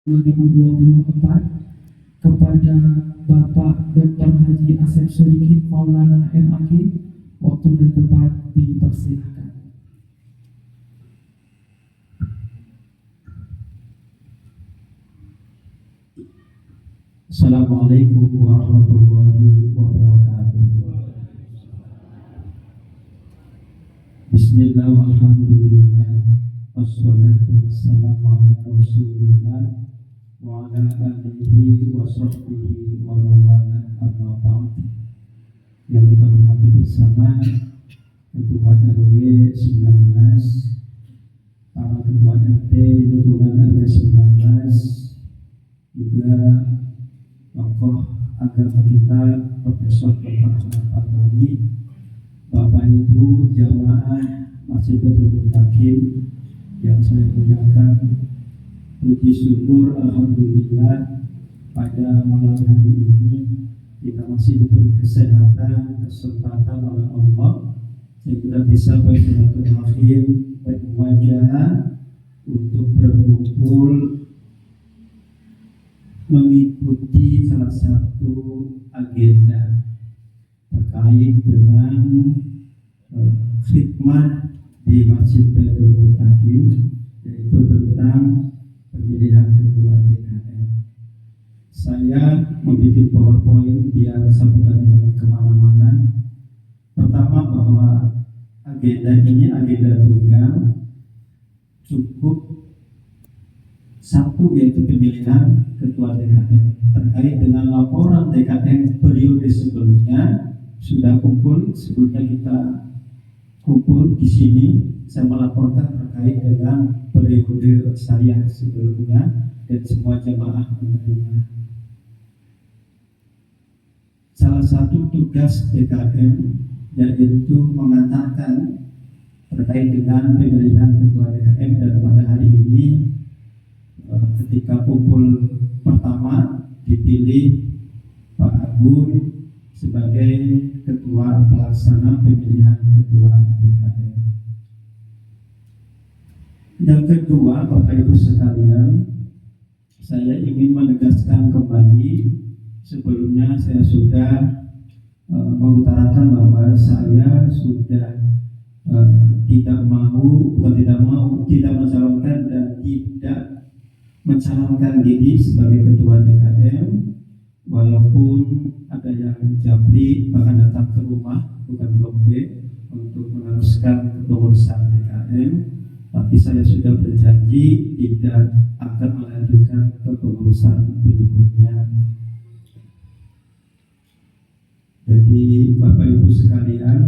2024 kepada Bapak Dr. Haji Asep Solihin Maulana MAG. Waktu dan tempat dipersilakan. Assalamualaikum warahmatullahi wabarakatuh. Bismillah walhamdulillah wassalatu wassalamu ala rasulillah wa ala alihi wa sahbihi wa mawala amma ba'd. Yang kita hormati bersama Ketua RW 19, para Ketua RT di lingkungan RW 19, juga tokoh agama kita Profesor Dr. Ahmad Fatoni, Bapak Ibu jamaah Masjid Baitul Muttaqin yang saya muliakan. Puji syukur alhamdulillah pada malam hari ini kita masih diberi kesehatan, kesempatan oleh Allah sehingga bisa bersilaturahim, bermuajah untuk berkumpul mengikuti salah satu agenda terkait dengan khidmah di Masjid Baitul Muttaqin, yaitu tentang pemilihan ketua DKM. Saya membuat PowerPoint biar sambutannya kemana-mana. Pertama, bahwa agenda ini agenda tunggal, cukup satu, yaitu pemilihan ketua DKM. Terkait dengan laporan DKM periode sebelumnya sudah kumpul, sebelumnya kita kumpul di sini. Saya melaporkan terkait dengan periode saya sebelumnya dan semua jamaah menerima. Salah satu tugas DKM yaitu mengantarkan terkait dengan pemilihan ketua DKM, dan pada hari ini ketika kumpul pertama dipilih Pak Agun sebagai ketua pelaksana pemilihan ketua DKM. Yang kedua, Bapak Ibu sekalian, saya ingin menegaskan kembali, sebelumnya saya sudah mengutarakan bahwa saya sudah tidak mencalonkan dan tidak mencalonkan diri sebagai ketua DKM, walaupun ada yang japri bahkan datang ke rumah, bukan blok B, untuk meneruskan kepengurusan DKM, tapi saya sudah berjanji tidak akan melanjutkan kepengurusan berikutnya. Jadi Bapak Ibu sekalian,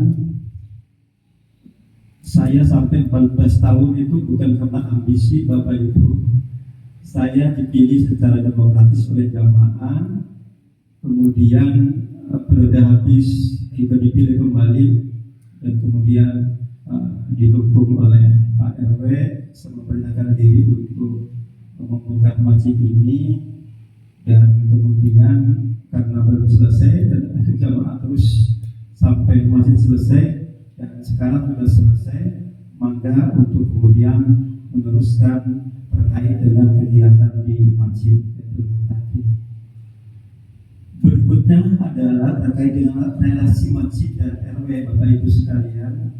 saya sampai 14 tahun itu bukan karena ambisi Bapak Ibu. Saya dipilih secara demokratis oleh jamaah, kemudian periode habis juga dipilih kembali, dan kemudian didukung oleh Pak RW. Saya memperkenalkan diri untuk membuka masjid ini, dan kemudian karena belum selesai dan jamaah terus sampai masjid selesai dan sekarang sudah selesai, maka untuk kemudian meneruskan terkait dengan kegiatan di Masjid Baitul Muttaqin. Berikutnya adalah terkait dengan relasi masjid dan RW. Bapak Ibu sekalian,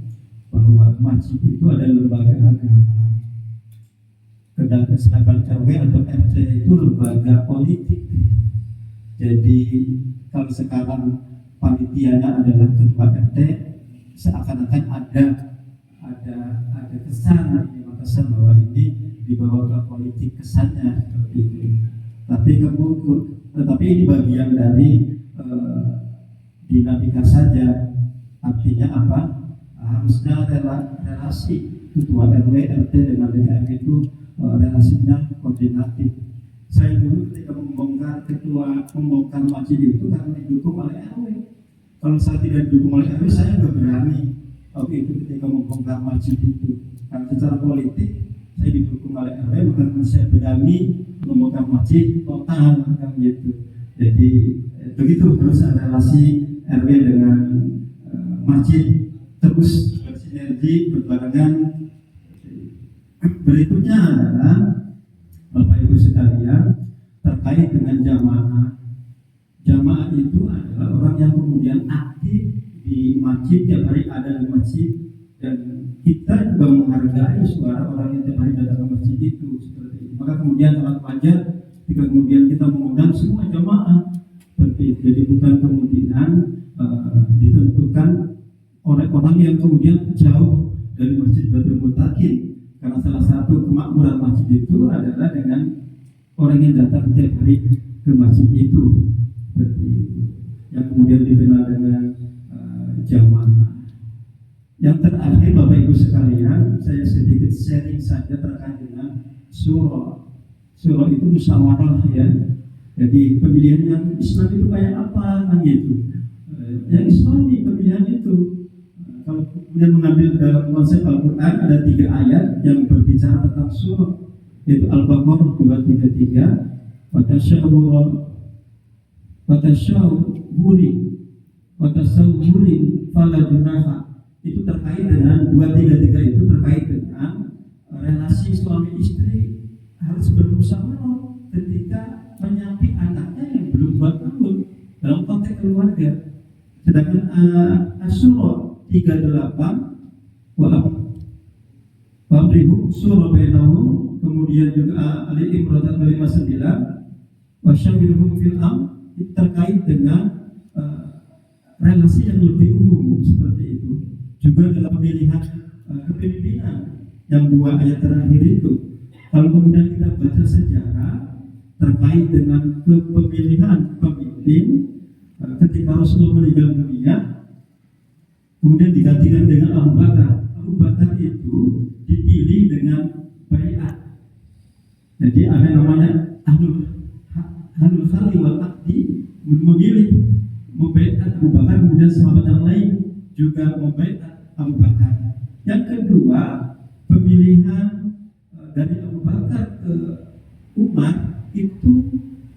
bahwa masjid itu adalah lembaga agama, sedangkan RW atau RT itu lembaga politik. Jadi kalau sekarang panitianya adalah ketua RT, seakan-akan ada kesan bahwa ini dibawa ke politik, kesannya seperti itu. Tetapi ini bagian dari dinamika saja. Artinya apa? Harusnya relasi ketua RW RT dengan DKM itu relasinya koordinatif. Saya dulu ketika membongkar masjid itu karena didukung oleh RW. Kalau saya tidak didukung oleh RW, saya nggak berani. Waktu itu ketika membongkar masjid itu, karena secara politik saya didukung oleh RW, maka saya berani membongkar masjid total, kan gitu. Jadi begitu terus relasi RW dengan masjid terus bersinergi, berbarengan. Berikutnya adalah Bapak Ibu sekalian, terkait dengan jamaah. Jamaah itu adalah orang yang kemudian aktif di masjid, tiap hari ada di masjid, dan kita juga menghargai suara orang yang tiap hari datang ke masjid itu seperti itu. Maka kemudian salat fajar, ketika kemudian kita mengundang semua jamaah seperti itu. Jadi bukan kemudian ditentukan oleh orang yang kemudian jauh dari masjid Baitul Mutakin, karena salah satu kemakmuran masjid itu adalah dengan orang yang datang tiap hari ke masjid itu seperti itu, yang kemudian dikenal dengan jamaah. Yang terakhir Bapak Ibu sekalian, saya sedikit sharing saja terkait dengan surah. Surah itu musyawarah ya. Jadi pemilihan yang Islam itu kayak apa kan gitu. Yang Islami pemilihan itu. Kalau kemudian mengambil dalam konsep Al-Quran ada 3 ayat yang berbicara tentang surah, yaitu Al-Baqarah 233, watasawwuri fala junaha. Itu terkait dengan 233 itu terkait dengan relasi suami istri harus bermusyawarah ketika menyapih anaknya yang belum 2 tahun dalam konteks keluarga. Sedangkan Asy-Syura 38 wa amrihu surah bainahum, kemudian juga Ali Imran 59 wa syawirhum fil itu terkait dengan relasi yang lebih umum seperti itu. Juga dalam pemilihan kepemimpinan yang 2 ayat terakhir itu, kalau kemudian kita baca sejarah terkait dengan kepemilihan pemimpin ketika Rasulullah meninggal dunia kemudian digantikan dengan Abu Bakar. Abu Bakar itu dipilih dengan baiat. Jadi ada namanya ahlul khalli wal aqdi, memilih membaiat Abu Bakar, kemudian sahabat yang lain juga membaiat Abu Bakar. Yang kedua, pemilihan dari Abu Bakar ke Umar itu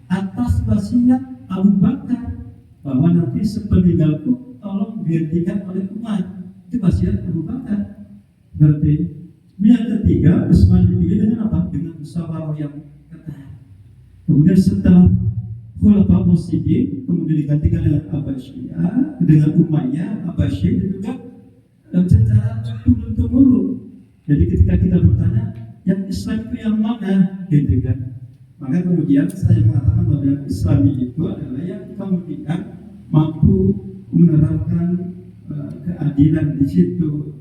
atas wasiat Abu Bakar bahwa nanti sepeninggalku tolong digantikan oleh Umar. Itu wasiat Abu Bakar. Berarti yang ketiga, Utsman dipilih dengan apa? Dengan musyawarah yang ketat. Kemudian setelah Khulafaur Rasyidin kemudian digantikan dengan Abbasiyah, dengan Umayyah, Abbasiyah, dan juga secara turun-temurun. Jadi ketika kita bertanya, yang Islam itu yang mana? Gitu kan? Maka kemudian saya mengatakan bahwa yang Islami itu adalah yang kemudian mampu menerapkan keadilan di situ,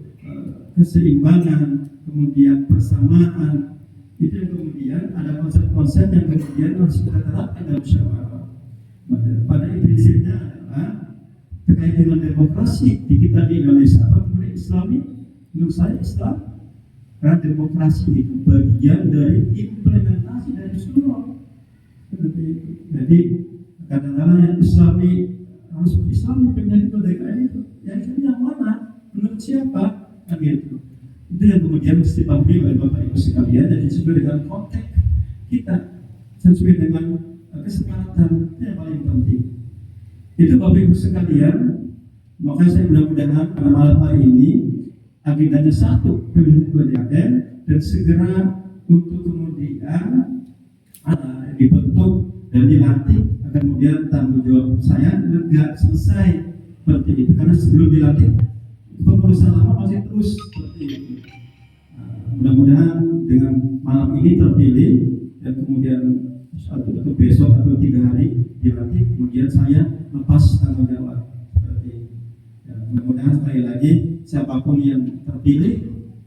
keseimbangan, kemudian persamaan. Itu yang kemudian ada konsep-konsep yang kemudian harus kita terapkan dalam musyawarah. Pada prinsipnya adalah terkait dengan demokrasi di kita di Indonesia. Apa kemudian Islami? Menurut saya Islam, karena demokrasi itu bagian dari implementasi dari surah. Seperti itu. Jadi kadang-kadang yang Islami harus Islami pengen itu dari kayak itu. Yang itu yang mana? Menurut siapa? Kan gitu. Itu yang kemudian mesti dipahami oleh Bapak Ibu sekalian, dan sesuai dengan konteks kita, sesuai dengan kesepakatan, itu yang paling penting. Itu Bapak Ibu sekalian, maka saya mudah-mudahan pada malam hari ini agendanya satu, pemilihan ketua DPR, dan segera untuk kemudian dibentuk dan dilantik, agar kemudian tanggung jawab saya tidak selesai seperti itu, karena sebelum dilantik pengurusan lama masih terus seperti itu. Mudah-mudahan dengan malam ini terpilih dan kemudian atau besok atau 3 hari dilantik, kemudian saya lepas tanggung jawab seperti itu. Ya, mudah-mudahan sekali lagi siapapun yang terpilih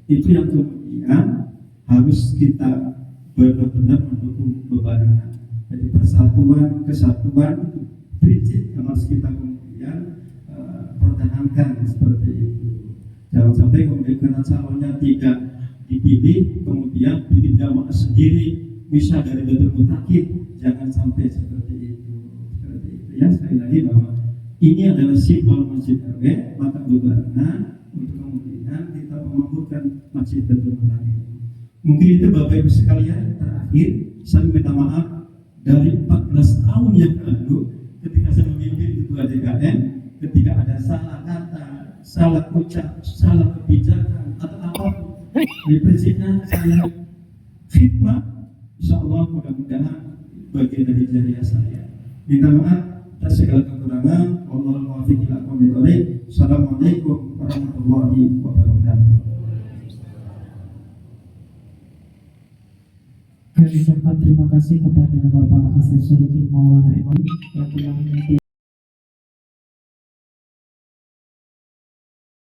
itu yang kemudian harus kita benar-benar mendukung bebarengan. Jadi persatuan, kesatuan itu prinsip yang harus kita kemudian pertahankan seperti itu. Jangan sampai kemudian karena calonnya tidak dipilih kemudian bikin jamaah sendiri bisa dari Baitul Mutakin. Jangan sampai seperti itu. Seperti itu ya, sekali lagi bahwa ini adalah simbol Masjid RW, maka bebarengan untuk kemudian kita memakmurkan Masjid Baitul Mutakin. Mungkin itu Bapak Ibu sekalian. Terakhir saya minta maaf dari 14 tahun yang lalu ketika saya memimpin ketua DKM, ketika ada salah kata, salah ucap, salah kebijakan atau apapun, di prinsipnya saya khidmat, insya Allah mudah-mudahan bagian dari jariah saya. Minta maaf atas segala kekurangan. Wallahul muwaffiq ila aqwamit thoriq. Assalamualaikum warahmatullahi wabarakatuh. Kami ucapkan terima kasih kepada Bapak Asep Sodikin Maulana MI yang telah